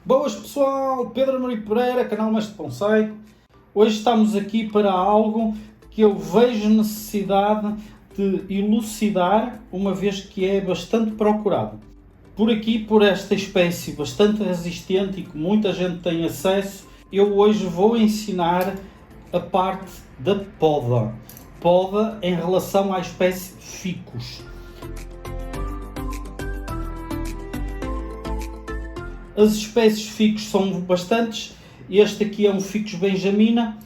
Boas pessoal, Pedro Amorim Pereira, canal Mestre Bonsai. Hoje estamos aqui para algo que eu vejo necessidade de elucidar, uma vez que é bastante procurado. Por aqui, por esta espécie bastante resistente e que muita gente tem acesso, eu hoje vou ensinar a parte da poda. Poda em relação à espécie Ficus. As espécies Ficus são bastantes. Este aqui é um Ficus benjamina.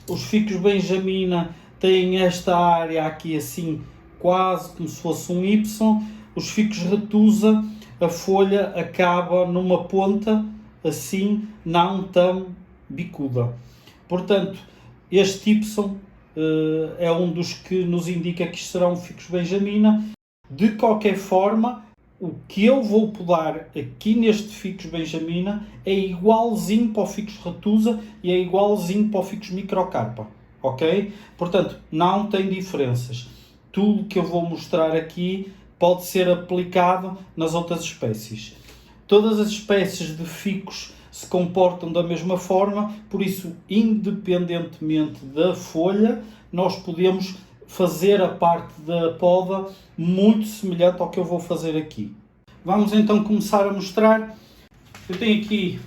Os Ficus benjamina têm esta área aqui assim, quase como se fosse um Y. Os Ficus retusa, a folha acaba numa ponta assim, não tão bicuda. Portanto, este Y é um dos que nos indica que isto será um Ficus benjamina. De qualquer forma, o que eu vou podar aqui neste Ficus benjamina é igualzinho para o Ficus retusa e é igualzinho para o Ficus microcarpa, ok? Portanto, não tem diferenças. Tudo que eu vou mostrar aqui pode ser aplicado nas outras espécies. Todas as espécies de Ficus se comportam da mesma forma, por isso, independentemente da folha, nós podemos fazer a parte da poda muito semelhante ao que eu vou fazer aqui. Vamos então começar a mostrar. Eu tenho aqui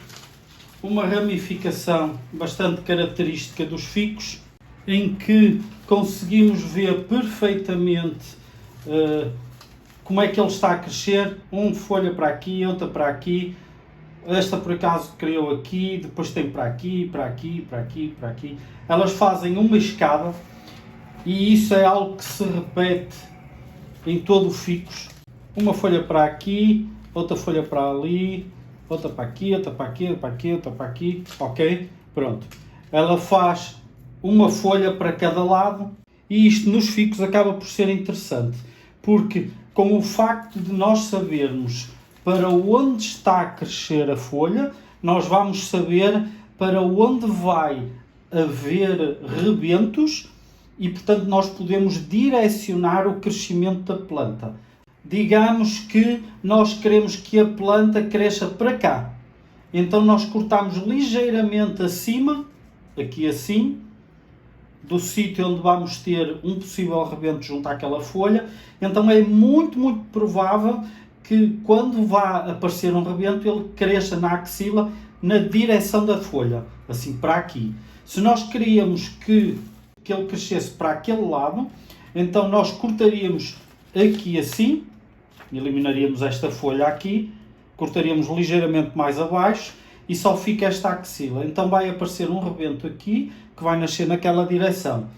uma ramificação bastante característica dos Ficus, em que conseguimos ver perfeitamente como é que ele está a crescer. Uma folha para aqui, outra para aqui. Esta por acaso criou aqui, depois tem para aqui, para aqui, para aqui, para aqui. Elas fazem uma escada. E isso é algo que se repete em todo o Ficus. Uma folha para aqui, outra folha para ali, outra para aqui, outra para aqui, outra para aqui, outra para aqui. Ok? Pronto. Ela faz uma folha para cada lado e isto nos Ficus acaba por ser interessante. Porque com o facto de nós sabermos para onde está a crescer a folha, nós vamos saber para onde vai haver rebentos. E, portanto, nós podemos direcionar o crescimento da planta. Digamos que nós queremos que a planta cresça para cá. Então, nós cortamos ligeiramente acima, aqui assim, do sítio onde vamos ter um possível rebento junto àquela folha. Então, é muito, muito provável que, quando vá aparecer um rebento, ele cresça na axila, na direção da folha, assim, para aqui. Se nós queríamos que ele crescesse para aquele lado, então nós cortaríamos aqui assim, eliminaríamos esta folha aqui, cortaríamos ligeiramente mais abaixo e só fica esta axila. Então vai aparecer um rebento aqui que vai nascer naquela direção.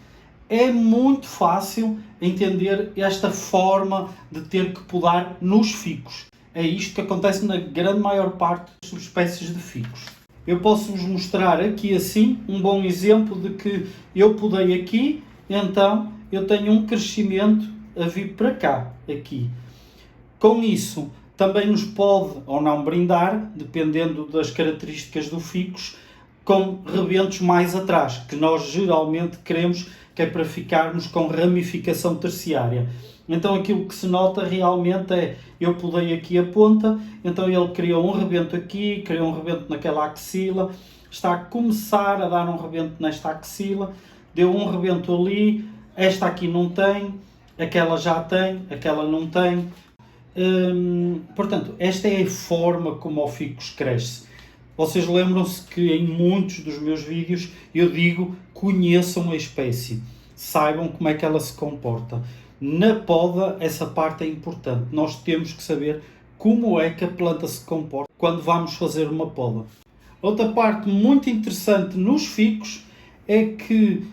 É muito fácil entender esta forma de ter que podar nos Ficus. É isto que acontece na grande maior parte das espécies de Ficus. Eu posso-vos mostrar aqui assim um bom exemplo de que eu podei aqui, então eu tenho um crescimento a vir para cá, aqui. Com isso, também nos pode ou não brindar, dependendo das características do Ficus, com rebentos mais atrás, que nós geralmente queremos, que é para ficarmos com ramificação terciária. Então aquilo que se nota realmente é, eu podei aqui a ponta, então ele criou um rebento aqui, criou um rebento naquela axila, está a começar a dar um rebento nesta axila, deu um rebento ali, esta aqui não tem, aquela já tem, aquela não tem. Portanto, esta é a forma como o Ficus cresce. Vocês lembram-se que em muitos dos meus vídeos eu digo, conheçam a espécie, saibam como é que ela se comporta. Na poda, essa parte é importante. Nós temos que saber como é que a planta se comporta quando vamos fazer uma poda. Outra parte muito interessante nos Ficus é que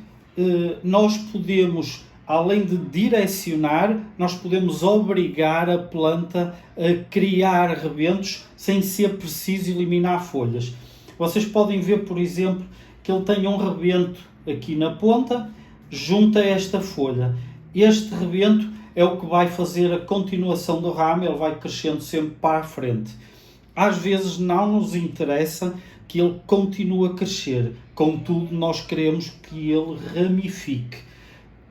nós podemos, além de direcionar, nós podemos obrigar a planta a criar rebentos sem ser preciso eliminar folhas. Vocês podem ver, por exemplo, que ele tem um rebento aqui na ponta, junto a esta folha. Este rebento é o que vai fazer a continuação do ramo, ele vai crescendo sempre para a frente. Às vezes não nos interessa que ele continue a crescer, contudo nós queremos que ele ramifique.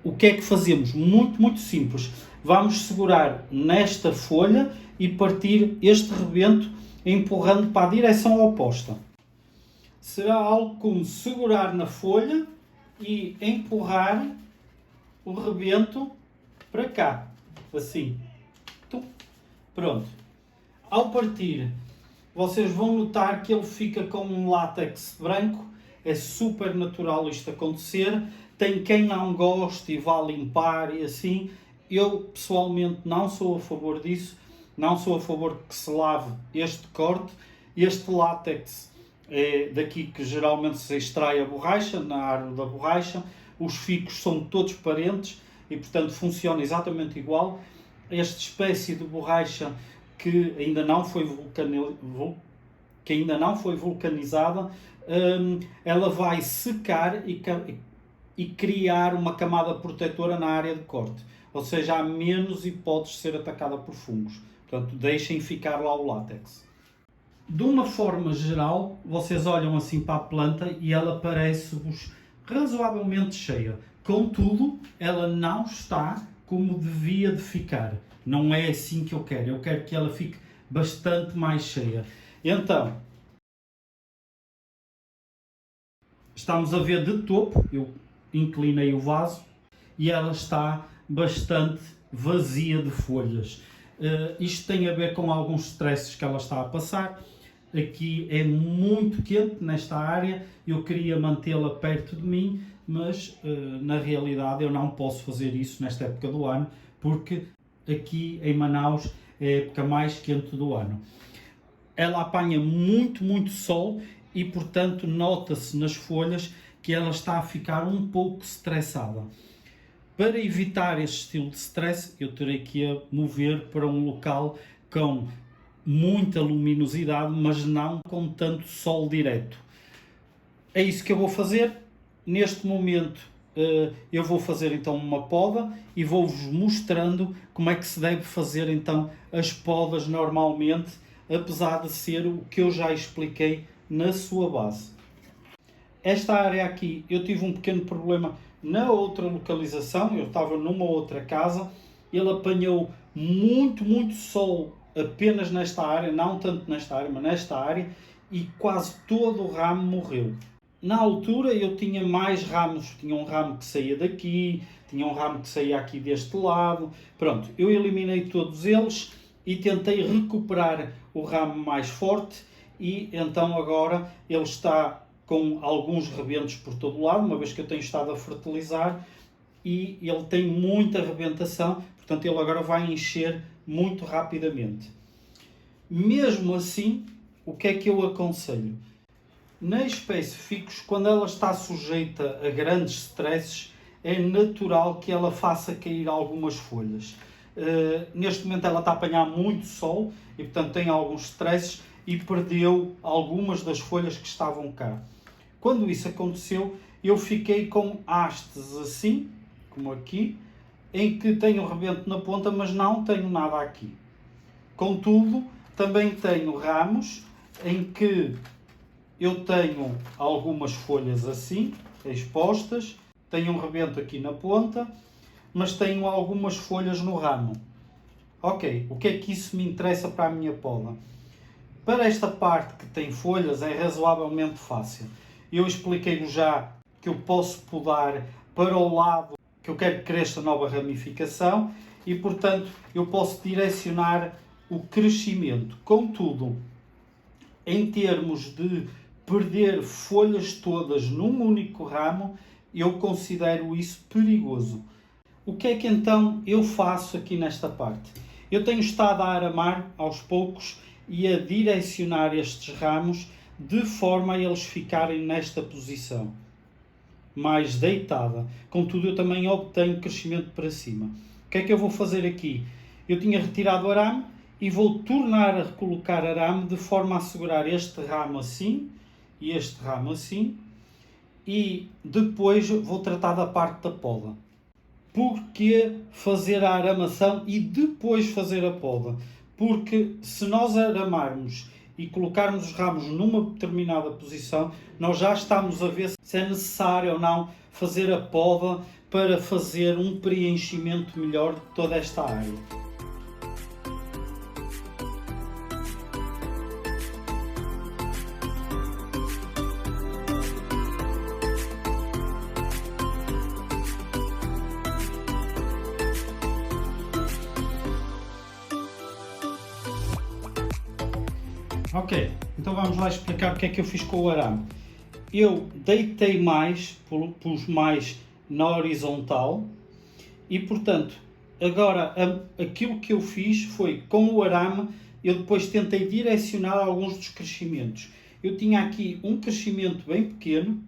O que é que fazemos? Muito, muito simples. vamos segurar nesta folha e partir este rebento empurrando para a direção oposta. Será algo como segurar na folha e empurrar o rebento para cá, assim. Pronto. Ao partir, vocês vão notar que ele fica com um látex branco. É super natural isto acontecer. Tem quem não goste e vá limpar e assim. Eu, pessoalmente, não sou a favor disso. Não sou a favor que se lave este corte. Este látex é daqui que geralmente se extrai a borracha, na árvore da borracha. Os ficos são todos parentes e, portanto, funciona exatamente igual. Esta espécie de borracha que ainda não foi vulcanizada, ela vai secar e criar uma camada protetora na área de corte. Ou seja, há menos hipóteses de ser atacada por fungos. Portanto, deixem ficar lá o látex. De uma forma geral, vocês olham assim para a planta e ela parece-vos razoavelmente cheia. Contudo, ela não está como devia de ficar. Não é assim que eu quero. Eu quero que ela fique bastante mais cheia. Então, estamos a ver de topo, eu inclinei o vaso e ela está bastante vazia de folhas. Isto tem a ver com alguns stresses que ela está a passar. Aqui é muito quente nesta área, eu queria mantê-la perto de mim, mas na realidade eu não posso fazer isso nesta época do ano, porque aqui em Manaus é a época mais quente do ano. Ela apanha muito sol e, portanto, nota-se nas folhas que ela está a ficar um pouco estressada. Para evitar este estilo de stress, eu terei que a mover para um local com muita luminosidade, mas não com tanto sol direto. É isso que eu vou fazer. Neste momento eu vou fazer então uma poda e vou-vos mostrando como é que se deve fazer então as podas normalmente, apesar de ser o que eu já expliquei na sua base. Esta área aqui, eu tive um pequeno problema na outra localização, eu estava numa outra casa, ele apanhou muito sol apenas nesta área, não tanto nesta área, mas nesta área, e quase todo o ramo morreu. Na altura eu tinha mais ramos, tinha um ramo que saía daqui, tinha um ramo que saía aqui deste lado, pronto, eu eliminei todos eles e tentei recuperar o ramo mais forte e então agora ele está com alguns rebentos por todo lado, uma vez que eu tenho estado a fertilizar e ele tem muita rebentação, portanto ele agora vai encher muito rapidamente. Mesmo assim, o que é que eu aconselho? Na espécie ficus, quando ela está sujeita a grandes stresses, é natural que ela faça cair algumas folhas. Neste momento ela está a apanhar muito sol e, portanto, tem alguns stresses e perdeu algumas das folhas que estavam cá. Quando isso aconteceu, eu fiquei com hastes assim, como aqui, em que tenho rebento na ponta, mas não tenho nada aqui. Contudo, também tenho ramos em que eu tenho algumas folhas assim, expostas, tenho um rebento aqui na ponta, mas tenho algumas folhas no ramo. Ok, o que é que isso me interessa para a minha poda? Para esta parte que tem folhas é razoavelmente fácil. Eu expliquei-vos já que eu posso podar para o lado que eu quero que cresça nova ramificação e, portanto, eu posso direcionar o crescimento. Contudo, em termos de perder folhas todas num único ramo, eu considero isso perigoso. O que é que então eu faço aqui nesta parte? Eu tenho estado a aramar aos poucos e a direcionar estes ramos de forma a eles ficarem nesta posição, mais deitada. Contudo, eu também obtenho crescimento para cima. O que é que eu vou fazer aqui? Eu tinha retirado o arame e vou tornar a recolocar arame de forma a segurar este ramo assim e este ramo assim e depois vou tratar da parte da poda. Porquê fazer a aramação e depois fazer a poda? Porque se nós aramarmos e colocarmos os ramos numa determinada posição, nós já estamos a ver se é necessário ou não fazer a poda para fazer um preenchimento melhor de toda esta área. Ok, então vamos lá explicar o que é que eu fiz com o arame. Eu deitei mais, pus mais na horizontal e, portanto, agora aquilo que eu fiz foi, com o arame, eu depois tentei direcionar alguns dos crescimentos. Eu tinha aqui um crescimento bem pequeno,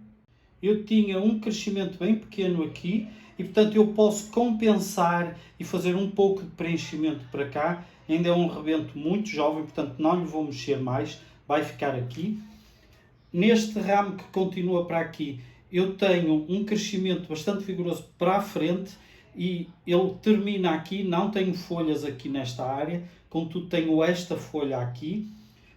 aqui, e portanto eu posso compensar e fazer um pouco de preenchimento para cá. Ainda é um rebento muito jovem, portanto não lhe vou mexer mais, vai ficar aqui. Neste ramo que continua para aqui, eu tenho um crescimento bastante vigoroso para a frente e ele termina aqui, não tenho folhas aqui nesta área, contudo tenho esta folha aqui.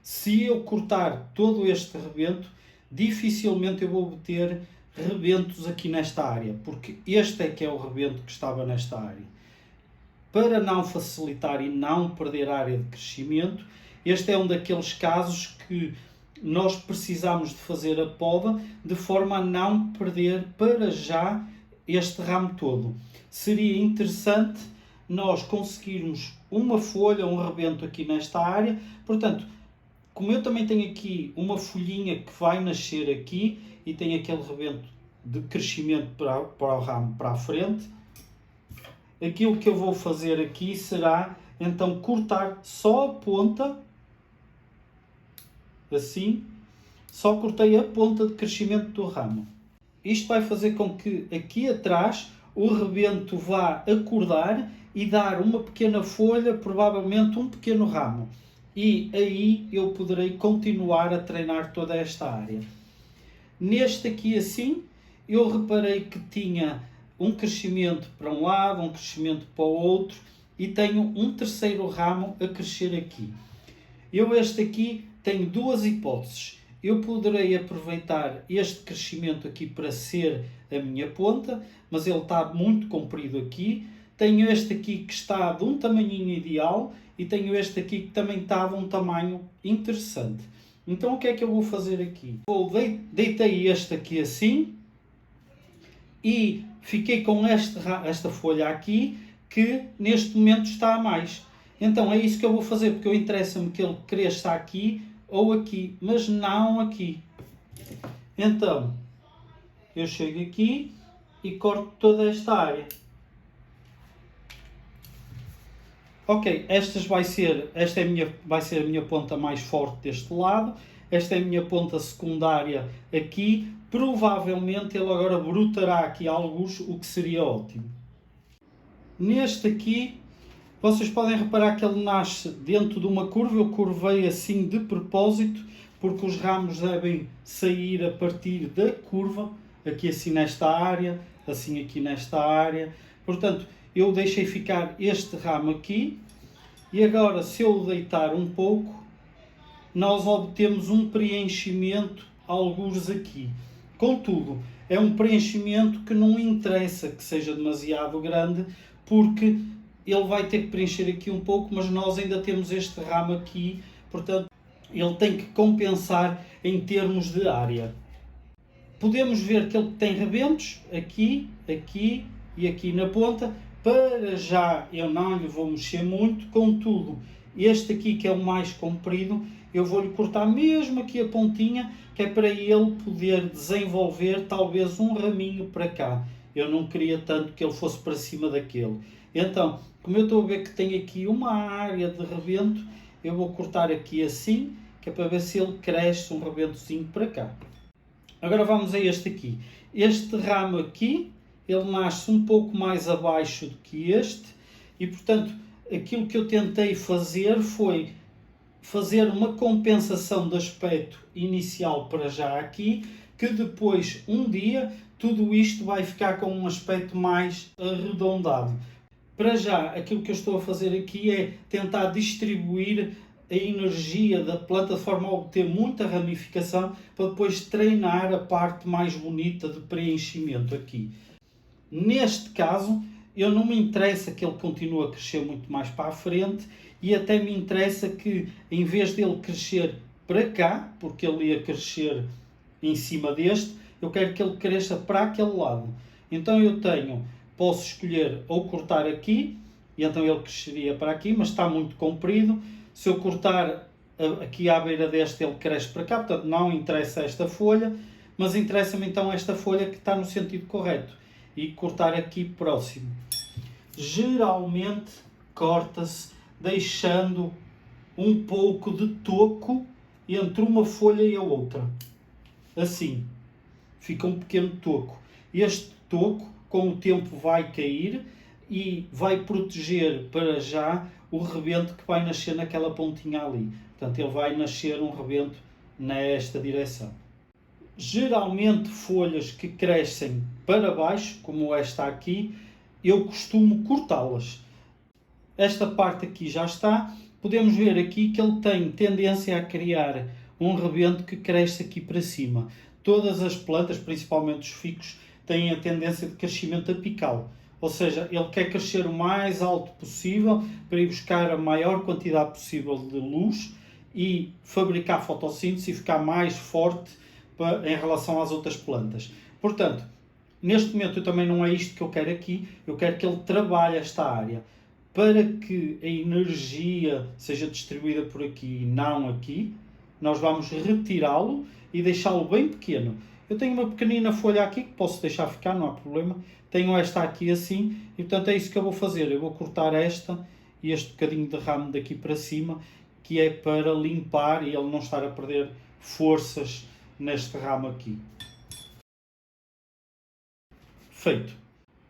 Se eu cortar todo este rebento, dificilmente eu vou obter rebentos aqui nesta área, porque este é que é o rebento que estava nesta área. Para não facilitar e não perder área de crescimento, este é um daqueles casos que nós precisamos de fazer a poda de forma a não perder para já este ramo todo. Seria interessante nós conseguirmos uma folha, um rebento aqui nesta área. Portanto, como eu também tenho aqui uma folhinha que vai nascer aqui e tem aquele rebento de crescimento para o ramo para a frente, aquilo que eu vou fazer aqui será então cortar só a ponta, assim, só cortei a ponta de crescimento do ramo. Isto vai fazer com que aqui atrás o rebento vá acordar e dar uma pequena folha, provavelmente um pequeno ramo. E aí eu poderei continuar a treinar toda esta área. Neste aqui assim, eu reparei que tinha um crescimento para um lado, um crescimento para o outro e tenho um terceiro ramo a crescer aqui. Este aqui tenho duas hipóteses. Eu poderei aproveitar este crescimento aqui para ser a minha ponta, mas ele está muito comprido aqui. Tenho este aqui que está de um tamanhinho ideal e tenho este aqui que também está de um tamanho interessante. Então o que é que eu vou fazer aqui? Deitei este aqui assim e fiquei com esta folha aqui que neste momento está a mais. Então é isso que eu vou fazer, porque interessa-me que ele cresça aqui ou aqui, mas não aqui. Então eu chego aqui e corto toda esta área. Ok, esta vai ser a minha ponta mais forte deste lado. Esta é a minha ponta secundária aqui. Provavelmente ele agora brotará aqui alguns, o que seria ótimo. Neste aqui, vocês podem reparar que ele nasce dentro de uma curva. Eu curvei assim de propósito, porque os ramos devem sair a partir da curva. Aqui assim nesta área, assim aqui nesta área. Portanto, eu deixei ficar este ramo aqui. E agora, se eu o deitar um pouco, nós obtemos um preenchimento, alguns aqui. Contudo, é um preenchimento que não interessa que seja demasiado grande, porque ele vai ter que preencher aqui um pouco, mas nós ainda temos este ramo aqui, portanto, ele tem que compensar em termos de área. Podemos ver que ele tem rebentos aqui, aqui e aqui na ponta. Para já eu não lhe vou mexer muito, contudo, este aqui que é o mais comprido, eu vou-lhe cortar mesmo aqui a pontinha, que é para ele poder desenvolver talvez um raminho para cá. Eu não queria tanto que ele fosse para cima daquele. Então, como eu estou a ver que tem aqui uma área de rebento, eu vou cortar aqui assim, que é para ver se ele cresce um rebentozinho para cá. Agora vamos a este aqui. Este ramo aqui, ele nasce um pouco mais abaixo do que este e, portanto, aquilo que eu tentei fazer foi fazer uma compensação de aspecto inicial para já aqui, que depois, um dia, tudo isto vai ficar com um aspecto mais arredondado. Para já, aquilo que eu estou a fazer aqui é tentar distribuir a energia da planta de forma a obter muita ramificação para depois treinar a parte mais bonita de preenchimento aqui. Neste caso, eu não me interessa que ele continue a crescer muito mais para a frente e até me interessa que, em vez dele crescer para cá, porque ele ia crescer em cima deste, eu quero que ele cresça para aquele lado. Então posso escolher ou cortar aqui, e então ele cresceria para aqui, mas está muito comprido. Se eu cortar aqui à beira deste, ele cresce para cá, portanto não interessa esta folha, mas interessa-me então esta folha que está no sentido correto. E cortar aqui próximo. Geralmente corta-se deixando um pouco de toco entre uma folha e a outra. Assim. Fica um pequeno toco. Este toco, com o tempo, vai cair e vai proteger para já o rebento que vai nascer naquela pontinha ali. Portanto, ele vai nascer um rebento nesta direção. Geralmente, folhas que crescem para baixo, como esta aqui, eu costumo cortá-las. Esta parte aqui já está. Podemos ver aqui que ele tem tendência a criar um rebento que cresce aqui para cima. Todas as plantas, principalmente os ficus, têm a tendência de crescimento apical. Ou seja, ele quer crescer o mais alto possível para ir buscar a maior quantidade possível de luz e fabricar fotossíntese e ficar mais forte em relação às outras plantas. Portanto, neste momento eu também não é isto que eu quero aqui. Eu quero que ele trabalhe esta área para que a energia seja distribuída por aqui e não aqui. Nós vamos retirá-lo e deixá-lo bem pequeno. Eu tenho uma pequenina folha aqui que posso deixar ficar, não há problema. Tenho esta aqui assim e portanto é isso que eu vou fazer. Eu vou cortar esta e este bocadinho de ramo daqui para cima, que é para limpar e ele não estar a perder forças neste ramo aqui. Feito.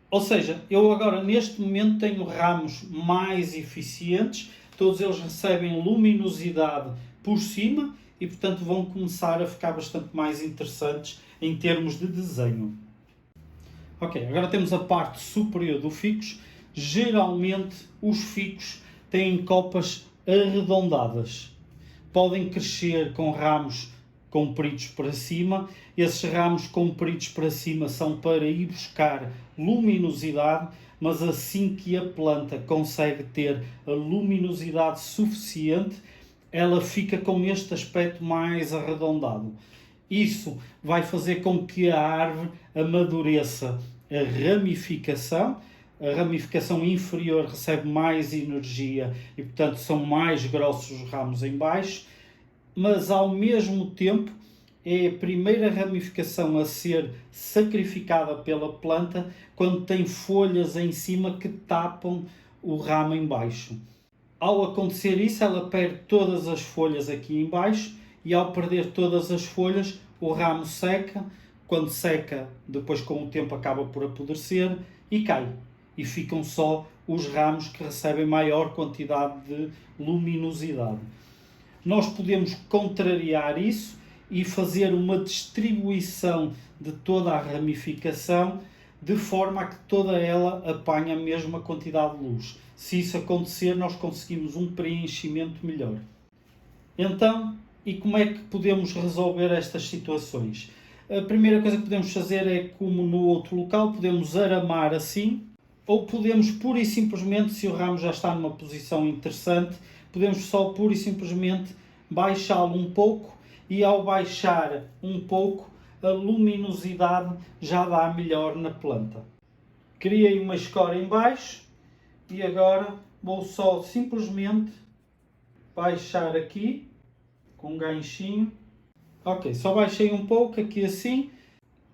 Ou seja, eu agora neste momento tenho ramos mais eficientes, todos eles recebem luminosidade por cima e portanto vão começar a ficar bastante mais interessantes em termos de desenho. Ok, agora temos a parte superior do ficus. Geralmente os ficus têm copas arredondadas. Podem crescer com ramos compridos para cima. Esses ramos compridos para cima são para ir buscar luminosidade, mas assim que a planta consegue ter a luminosidade suficiente, ela fica com este aspecto mais arredondado. Isso vai fazer com que a árvore amadureça a ramificação. A ramificação inferior recebe mais energia e, portanto, são mais grossos os ramos em baixo, mas ao mesmo tempo é a primeira ramificação a ser sacrificada pela planta quando tem folhas em cima que tapam o ramo em baixo. Ao acontecer isso, ela perde todas as folhas aqui em baixo e ao perder todas as folhas, o ramo seca. Quando seca, depois com o tempo acaba por apodrecer e cai. E ficam só os ramos que recebem maior quantidade de luminosidade. Nós podemos contrariar isso e fazer uma distribuição de toda a ramificação de forma a que toda ela apanhe a mesma quantidade de luz. Se isso acontecer, nós conseguimos um preenchimento melhor. Então, e como é que podemos resolver estas situações? A primeira coisa que podemos fazer é, como no outro local, podemos aramar assim, ou podemos pura e simplesmente, se o ramo já está numa posição interessante, podemos só pura e simplesmente baixá-lo um pouco e ao baixar um pouco a luminosidade já dá melhor na planta. Criei uma escora em baixo e agora vou só simplesmente baixar aqui com um ganchinho. Ok, só baixei um pouco aqui assim.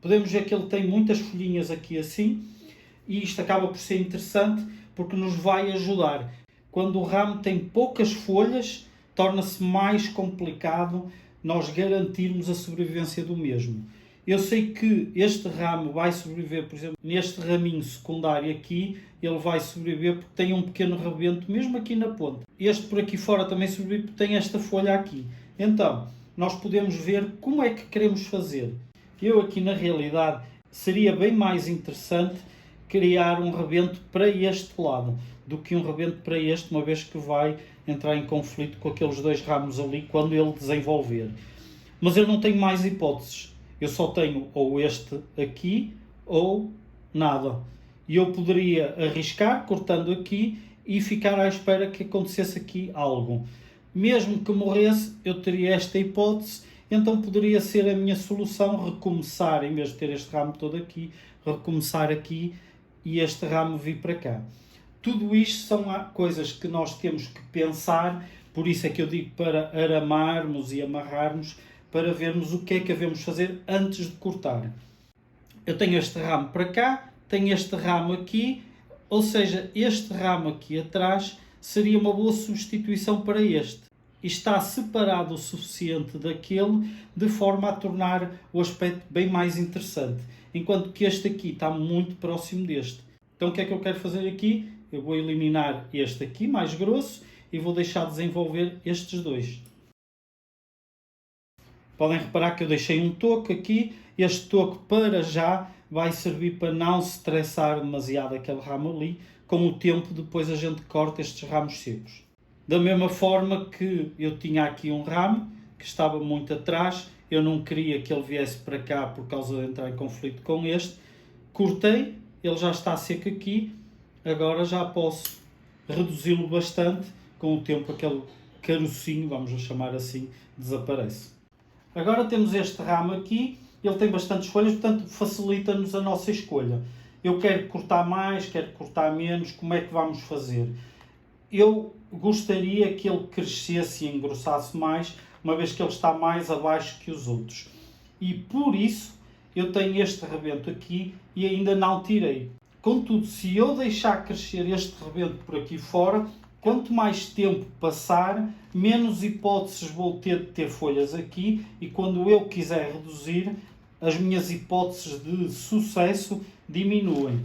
Podemos ver que ele tem muitas folhinhas aqui assim e isto acaba por ser interessante porque nos vai ajudar. Quando o ramo tem poucas folhas, torna-se mais complicado nós garantirmos a sobrevivência do mesmo. Eu sei que este ramo vai sobreviver, por exemplo, neste raminho secundário aqui, ele vai sobreviver porque tem um pequeno rebento, mesmo aqui na ponta. Este por aqui fora também sobrevive porque tem esta folha aqui. Então, nós podemos ver como é que queremos fazer. Eu aqui, na realidade, seria bem mais interessante criar um rebento para este lado do que um rebento para este, uma vez que vai entrar em conflito com aqueles dois ramos ali quando ele desenvolver. Mas eu não tenho mais hipóteses. Eu só tenho ou este aqui ou nada. E eu poderia arriscar, cortando aqui, e ficar à espera que acontecesse aqui algo. Mesmo que morresse, eu teria esta hipótese, então poderia ser a minha solução recomeçar, em vez de ter este ramo todo aqui, recomeçar aqui e este ramo vir para cá. Tudo isto são coisas que nós temos que pensar, por isso é que eu digo para aramarmos e amarrarmos, para vermos o que é que devemos fazer antes de cortar. Eu tenho este ramo para cá, tenho este ramo aqui, ou seja, este ramo aqui atrás seria uma boa substituição para este. E está separado o suficiente daquele, de forma a tornar o aspecto bem mais interessante. Enquanto que este aqui está muito próximo deste. Então o que é que eu quero fazer aqui? Eu vou eliminar este aqui, mais grosso, e vou deixar desenvolver estes dois. Podem reparar que eu deixei um toco aqui. Este toco, para já, vai servir para não se estressar demasiado aquele ramo ali. Com o tempo, depois a gente corta estes ramos secos. Da mesma forma que eu tinha aqui um ramo, que estava muito atrás, eu não queria que ele viesse para cá por causa de entrar em conflito com este. Cortei, ele já está seco aqui, agora já posso reduzi-lo bastante. Com o tempo aquele carocinho, vamos chamar assim, desaparece. Agora temos este ramo aqui, ele tem bastantes folhas, portanto facilita-nos a nossa escolha. Eu quero cortar mais, quero cortar menos, como é que vamos fazer? Eu gostaria que ele crescesse e engrossasse mais, uma vez que ele está mais abaixo que os outros. E por isso eu tenho este rebento aqui e ainda não tirei. Contudo, se eu deixar crescer este rebento por aqui fora, quanto mais tempo passar, menos hipóteses vou ter de ter folhas aqui, e quando eu quiser reduzir, as minhas hipóteses de sucesso diminuem.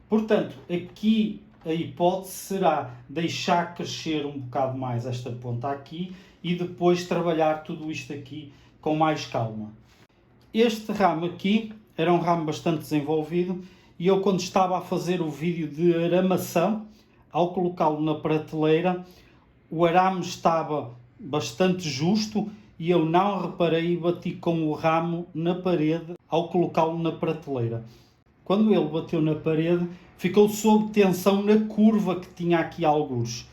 Portanto, aqui a hipótese será deixar crescer um bocado mais esta ponta aqui e depois trabalhar tudo isto aqui com mais calma. Este ramo aqui era um ramo bastante desenvolvido e eu, quando estava a fazer o vídeo de aramação, ao colocá-lo na prateleira, o arame estava bastante justo e eu não reparei e bati com o ramo na parede ao colocá-lo na prateleira. Quando ele bateu na parede, ficou sob tensão na curva que tinha aqui algures.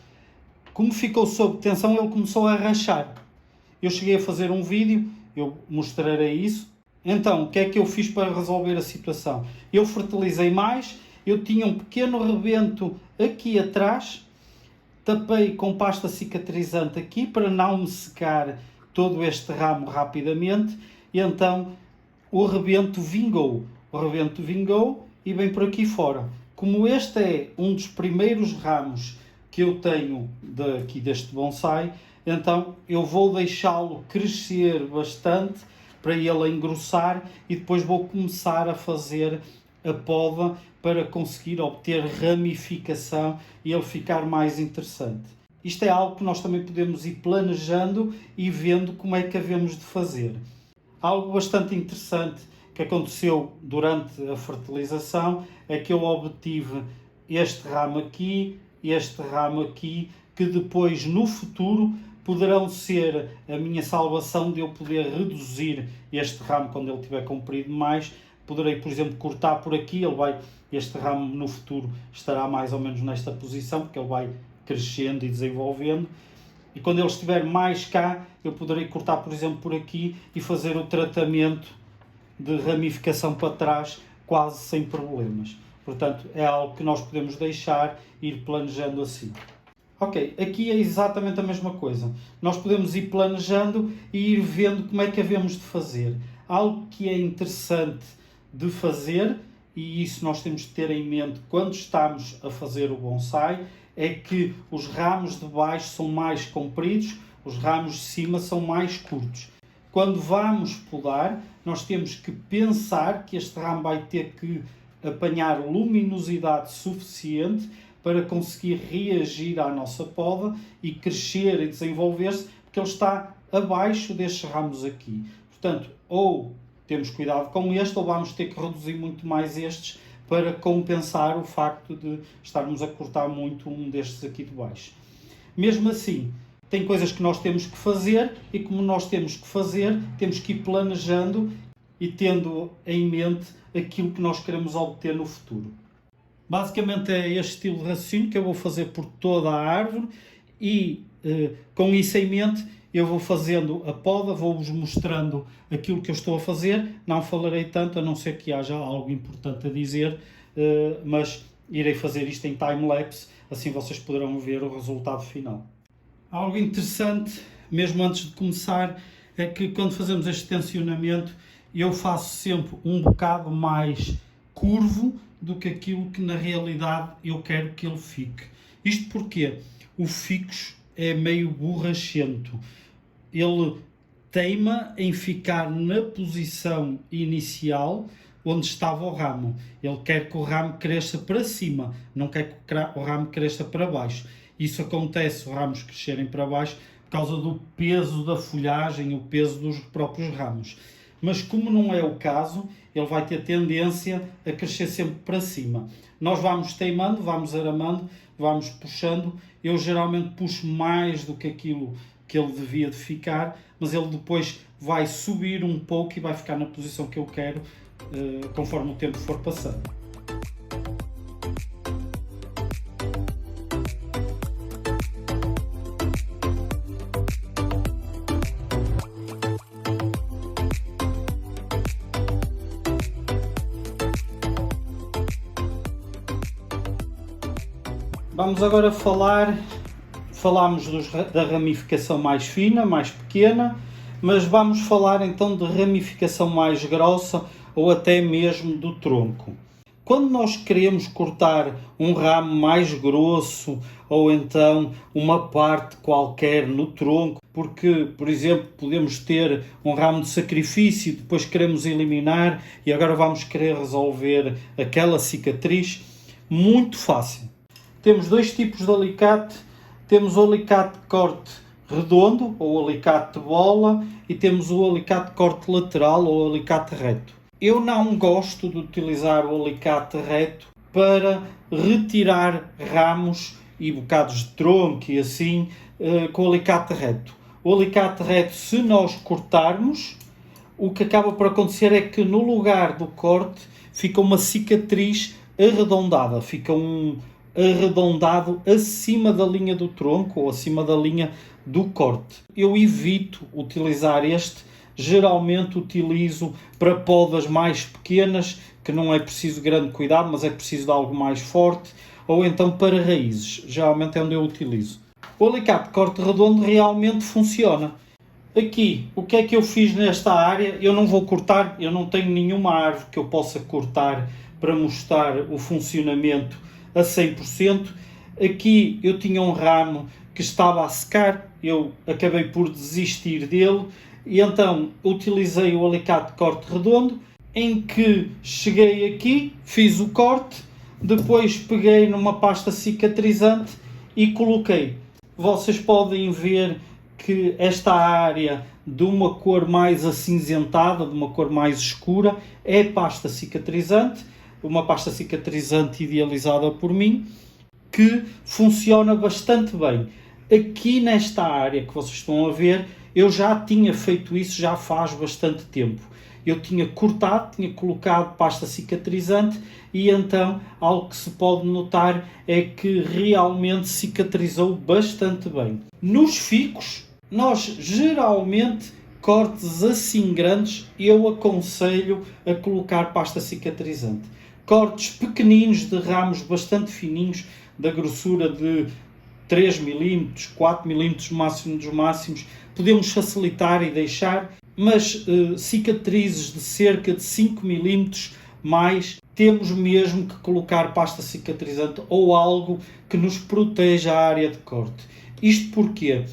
Como ficou sob tensão, ele começou a rachar. Eu cheguei a fazer um vídeo, eu mostrarei isso. Então, o que é que eu fiz para resolver a situação? Eu fertilizei mais, eu tinha um pequeno rebento aqui atrás, tapei com pasta cicatrizante aqui para não me secar todo este ramo rapidamente, e então o rebento vingou. O rebento vingou e vem por aqui fora. Como este é um dos primeiros ramos que eu tenho aqui deste bonsai, então eu vou deixá-lo crescer bastante para ele engrossar e depois vou começar a fazer a poda para conseguir obter ramificação e ele ficar mais interessante. Isto é algo que nós também podemos ir planejando e vendo como é que havemos de fazer. Algo bastante interessante que aconteceu durante a fertilização é que eu obtive este ramo aqui, que depois no futuro poderão ser a minha salvação de eu poder reduzir este ramo quando ele tiver comprido mais. Poderei, por exemplo, cortar por aqui, este ramo no futuro estará mais ou menos nesta posição, porque ele vai crescendo e desenvolvendo. E quando ele estiver mais cá, eu poderei cortar, por exemplo, por aqui e fazer o tratamento de ramificação para trás quase sem problemas. Portanto, é algo que nós podemos deixar e ir planejando assim. Ok, aqui é exatamente a mesma coisa. Nós podemos ir planejando e ir vendo como é que havemos de fazer. Algo que é interessante de fazer, e isso nós temos de ter em mente quando estamos a fazer o bonsai, é que os ramos de baixo são mais compridos, os ramos de cima são mais curtos. Quando vamos podar, nós temos que pensar que este ramo vai ter que apanhar luminosidade suficiente para conseguir reagir à nossa poda e crescer e desenvolver-se, porque ele está abaixo destes ramos aqui. Portanto, ou temos cuidado com este, ou vamos ter que reduzir muito mais estes para compensar o facto de estarmos a cortar muito um destes aqui de baixo. Mesmo assim, tem coisas que nós temos que fazer, e como nós temos que fazer, temos que ir planejando e tendo em mente aquilo que nós queremos obter no futuro. Basicamente é este estilo de raciocínio que eu vou fazer por toda a árvore e com isso em mente eu vou fazendo a poda, vou-vos mostrando aquilo que eu estou a fazer. Não falarei tanto, a não ser que haja algo importante a dizer, mas irei fazer isto em time-lapse, assim vocês poderão ver o resultado final. Algo interessante, mesmo antes de começar, é que quando fazemos este tensionamento eu faço sempre um bocado mais curvo do que aquilo que na realidade eu quero que ele fique. Isto porque o ficus é meio borrachento. Ele teima em ficar na posição inicial onde estava o ramo. Ele quer que o ramo cresça para cima, não quer que o ramo cresça para baixo. Isso acontece, os ramos crescerem para baixo, por causa do peso da folhagem, o peso dos próprios ramos. Mas como não é o caso, ele vai ter tendência a crescer sempre para cima. Nós vamos teimando, vamos aramando, vamos puxando. Eu geralmente puxo mais do que aquilo que ele devia de ficar, mas ele depois vai subir um pouco e vai ficar na posição que eu quero, conforme o tempo for passando. Vamos agora falámos da ramificação mais fina, mais pequena, mas vamos falar então de ramificação mais grossa ou até mesmo do tronco. Quando nós queremos cortar um ramo mais grosso ou então uma parte qualquer no tronco, porque, por exemplo, podemos ter um ramo de sacrifício e depois queremos eliminar e agora vamos querer resolver aquela cicatriz, muito fácil. Temos dois tipos de alicate, temos o alicate de corte redondo, ou alicate de bola, e temos o alicate de corte lateral, ou alicate reto. Eu não gosto de utilizar o alicate reto para retirar ramos e bocados de tronco e assim, com o alicate reto. O alicate reto, se nós cortarmos, o que acaba por acontecer é que no lugar do corte fica uma cicatriz arredondada, fica arredondado acima da linha do tronco ou acima da linha do corte. Eu evito utilizar este, geralmente utilizo para podas mais pequenas, que não é preciso grande cuidado, mas é preciso de algo mais forte, ou então para raízes, geralmente é onde eu utilizo. O alicate de corte redondo realmente funciona. Aqui, o que é que eu fiz nesta área? Eu não vou cortar, eu não tenho nenhuma árvore que eu possa cortar para mostrar o funcionamento a 100%. Aqui eu tinha um ramo que estava a secar, eu acabei por desistir dele e então utilizei o alicate de corte redondo, em que cheguei aqui, fiz o corte, depois peguei numa pasta cicatrizante e coloquei. Vocês podem ver que esta área de uma cor mais acinzentada, de uma cor mais escura, é pasta cicatrizante, uma pasta cicatrizante idealizada por mim, que funciona bastante bem. Aqui nesta área que vocês estão a ver, eu já tinha feito isso já faz bastante tempo. Eu tinha cortado, tinha colocado pasta cicatrizante e então algo que se pode notar é que realmente cicatrizou bastante bem. Nos ficos, nós geralmente, cortes assim grandes, eu aconselho a colocar pasta cicatrizante. Cortes pequeninos de ramos bastante fininhos, da grossura de 3 mm, 4 mm máximo dos máximos, podemos facilitar e deixar, mas cicatrizes de cerca de 5 mm mais, temos mesmo que colocar pasta cicatrizante ou algo que nos proteja a área de corte. Isto porque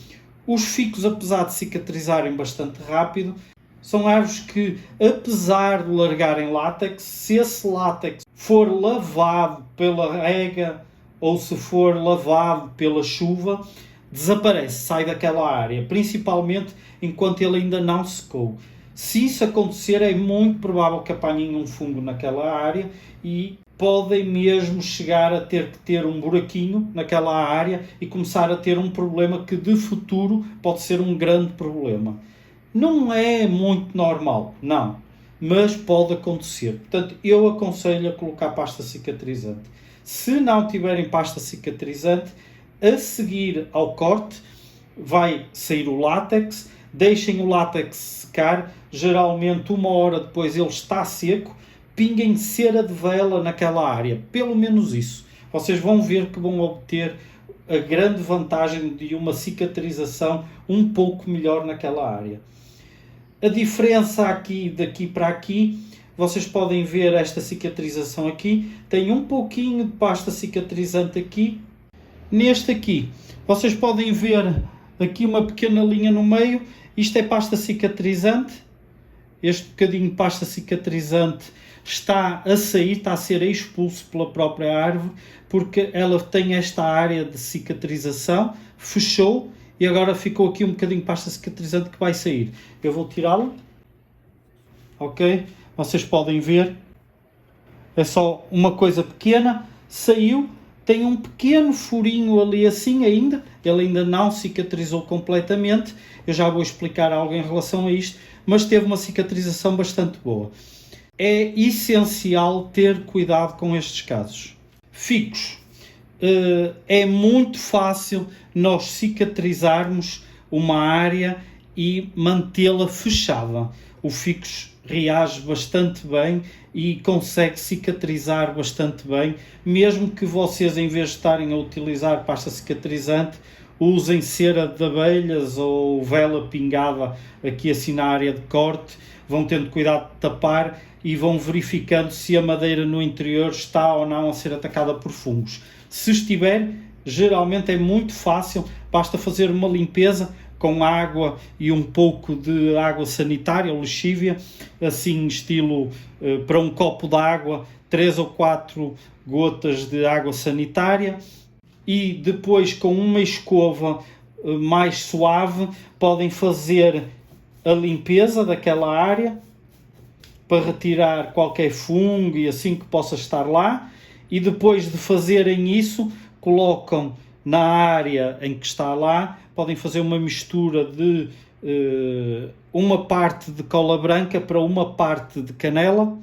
os ficos, apesar de cicatrizarem bastante rápido, são árvores que, apesar de largarem látex, se esse látex for lavado pela rega ou se for lavado pela chuva, desaparece, sai daquela área, principalmente enquanto ele ainda não secou. Se isso acontecer, é muito provável que apanhem um fungo naquela área e podem mesmo chegar a ter que ter um buraquinho naquela área e começar a ter um problema que de futuro pode ser um grande problema. Não é muito normal, não, mas pode acontecer. Portanto, eu aconselho a colocar pasta cicatrizante. Se não tiverem pasta cicatrizante, a seguir ao corte vai sair o látex, deixem o látex secar, geralmente 1 hora depois ele está seco, pinguem cera de vela naquela área, pelo menos isso. Vocês vão ver que vão obter a grande vantagem de uma cicatrização um pouco melhor naquela área. A diferença aqui, daqui para aqui, vocês podem ver esta cicatrização aqui, tem um pouquinho de pasta cicatrizante aqui. Neste aqui, vocês podem ver aqui uma pequena linha no meio, isto é pasta cicatrizante, este bocadinho de pasta cicatrizante está a sair, está a ser expulso pela própria árvore, porque ela tem esta área de cicatrização, fechou, e agora ficou aqui um bocadinho de pasta cicatrizante que vai sair. Eu vou tirá-lo, ok? Vocês podem ver, é só uma coisa pequena, saiu, tem um pequeno furinho ali assim ainda, ele ainda não cicatrizou completamente, eu já vou explicar algo em relação a isto, mas teve uma cicatrização bastante boa. É essencial ter cuidado com estes casos. Ficos. É muito fácil nós cicatrizarmos uma área e mantê-la fechada. O ficus reage bastante bem e consegue cicatrizar bastante bem, mesmo que vocês, em vez de estarem a utilizar pasta cicatrizante, usem cera de abelhas ou vela pingada aqui assim na área de corte, vão tendo cuidado de tapar e vão verificando se a madeira no interior está ou não a ser atacada por fungos. Se estiver, geralmente é muito fácil, basta fazer uma limpeza com água e um pouco de água sanitária ou lexívia, assim estilo para um copo de água, 3 ou 4 gotas de água sanitária, e depois com uma escova mais suave podem fazer a limpeza daquela área para retirar qualquer fungo e assim que possa estar lá, e depois de fazerem isso colocam na área em que está lá, podem fazer uma mistura de uma parte de cola branca para uma parte de canela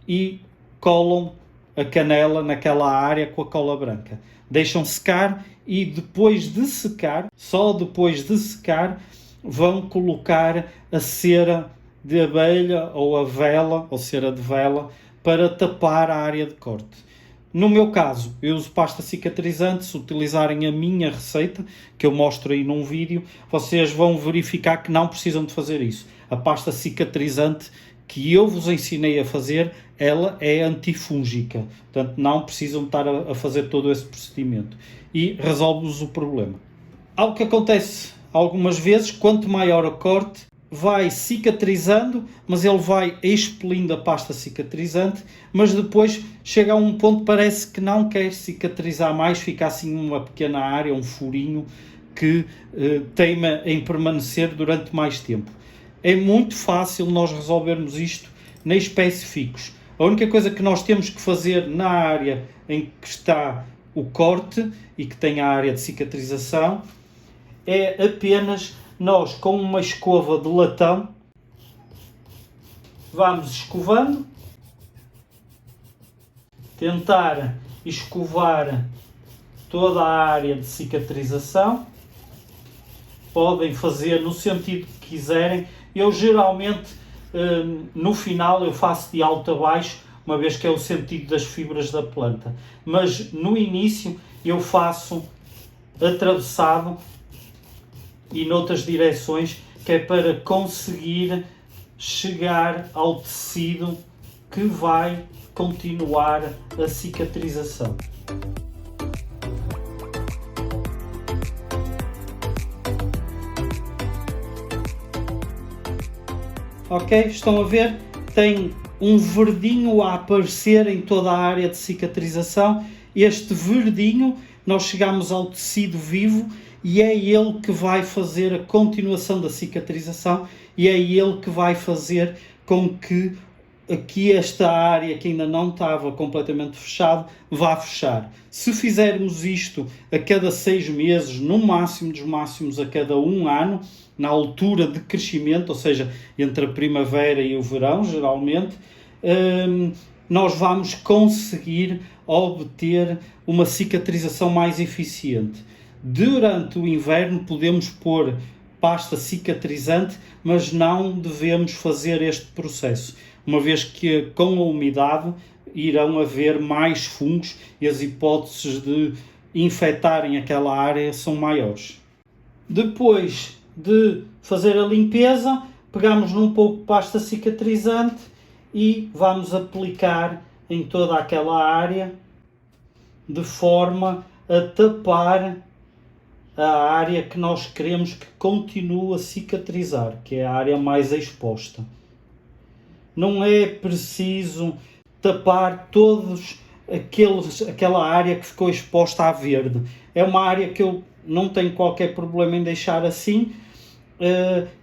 e colam a canela naquela área com a cola branca. Deixam secar e depois de secar, só depois de secar, vão colocar a cera de abelha ou a vela, ou cera de vela, para tapar a área de corte. No meu caso, eu uso pasta cicatrizante. Se utilizarem a minha receita, que eu mostro aí num vídeo, vocês vão verificar que não precisam de fazer isso. A pasta cicatrizante que eu vos ensinei a fazer, ela é antifúngica. Portanto, não precisam estar a fazer todo esse procedimento. E resolve-vos o problema. Algo que acontece algumas vezes, quanto maior o corte, vai cicatrizando, mas ele vai expelindo a pasta cicatrizante, mas depois chega a um ponto que parece que não quer cicatrizar mais, fica assim uma pequena área, um furinho que teima em permanecer durante mais tempo. É muito fácil nós resolvermos isto na espécie ficus. A única coisa que nós temos que fazer na área em que está o corte e que tem a área de cicatrização é apenas nós, com uma escova de latão, vamos escovando, tentar escovar toda a área de cicatrização. Podem fazer no sentido que quiserem. Eu geralmente, no final, eu faço de alto a baixo, uma vez que é o sentido das fibras da planta. Mas no início eu faço atravessado e noutras direções, que é para conseguir chegar ao tecido que vai continuar a cicatrização. Ok? Estão a ver? Tem um verdinho a aparecer em toda a área de cicatrização. Este verdinho, nós chegamos ao tecido vivo e é ele que vai fazer a continuação da cicatrização e é ele que vai fazer com que aqui esta área que ainda não estava completamente fechada, vá fechar. Se fizermos isto a cada 6 meses, no máximo dos máximos a cada 1 ano, na altura de crescimento, ou seja, entre a primavera e o verão, geralmente, nós vamos conseguir obter uma cicatrização mais eficiente. Durante o inverno podemos pôr pasta cicatrizante, mas não devemos fazer este processo, uma vez que com a umidade irão haver mais fungos e as hipóteses de infectarem aquela área são maiores. Depois de fazer a limpeza, pegamos num pouco de pasta cicatrizante e vamos aplicar em toda aquela área de forma a tapar a área que nós queremos que continue a cicatrizar, que é a área mais exposta. Não é preciso tapar aquela área que ficou exposta à verde. É uma área que eu não tenho qualquer problema em deixar assim,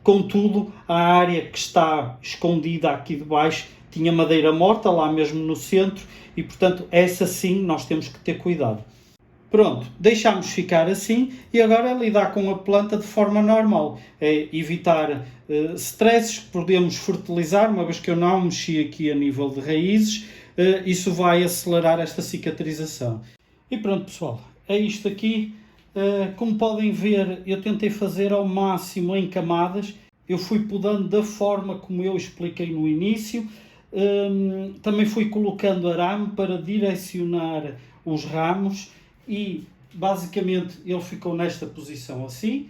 contudo, a área que está escondida aqui debaixo tinha madeira morta lá mesmo no centro e, portanto, essa sim nós temos que ter cuidado. Pronto, deixamos ficar assim e agora é lidar com a planta de forma normal. É evitar stresses, podemos fertilizar, uma vez que eu não mexi aqui a nível de raízes, isso vai acelerar esta cicatrização. E pronto, pessoal, é isto aqui. Como podem ver, eu tentei fazer ao máximo em camadas. Eu fui podando da forma como eu expliquei no início. Também fui colocando arame para direcionar os ramos e basicamente ele ficou nesta posição assim.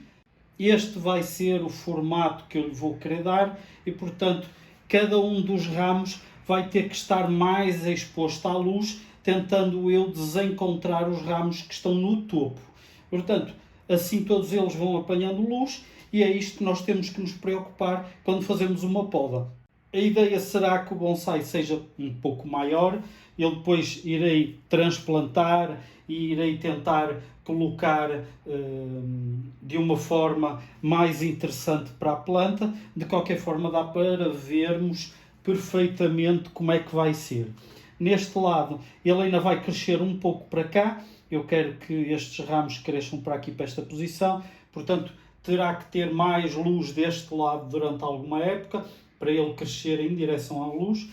Este vai ser o formato que eu lhe vou querer dar e, portanto, cada um dos ramos vai ter que estar mais exposto à luz, tentando eu desencontrar os ramos que estão no topo. Portanto, assim todos eles vão apanhando luz e é isto que nós temos que nos preocupar quando fazemos uma poda. A ideia será que o bonsai seja um pouco maior, eu depois irei transplantar e irei tentar colocar de uma forma mais interessante para a planta. De qualquer forma dá para vermos perfeitamente como é que vai ser. Neste lado ele ainda vai crescer um pouco para cá, eu quero que estes ramos cresçam para aqui, para esta posição, portanto terá que ter mais luz deste lado durante alguma época, para ele crescer em direção à luz.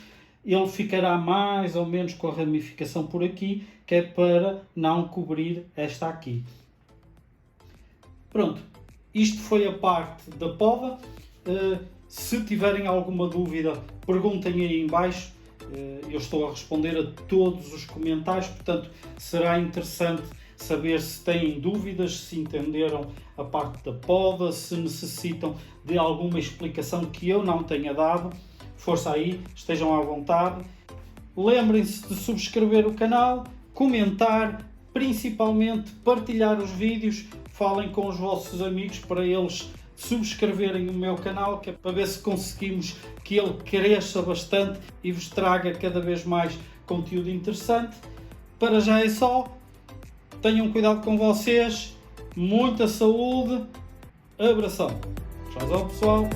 Ele ficará mais ou menos com a ramificação por aqui, que é para não cobrir esta aqui. Pronto, isto foi a parte da poda. Se tiverem alguma dúvida, perguntem aí em baixo. Eu estou a responder a todos os comentários, portanto será interessante saber se têm dúvidas, se entenderam a parte da poda, se necessitam de alguma explicação que eu não tenha dado. Força aí, estejam à vontade. Lembrem-se de subscrever o canal, comentar, principalmente partilhar os vídeos, falem com os vossos amigos para eles subscreverem o meu canal, que é para ver se conseguimos que ele cresça bastante e vos traga cada vez mais conteúdo interessante. Para já é só. Tenham cuidado com vocês, muita saúde, abração. Tchau, pessoal.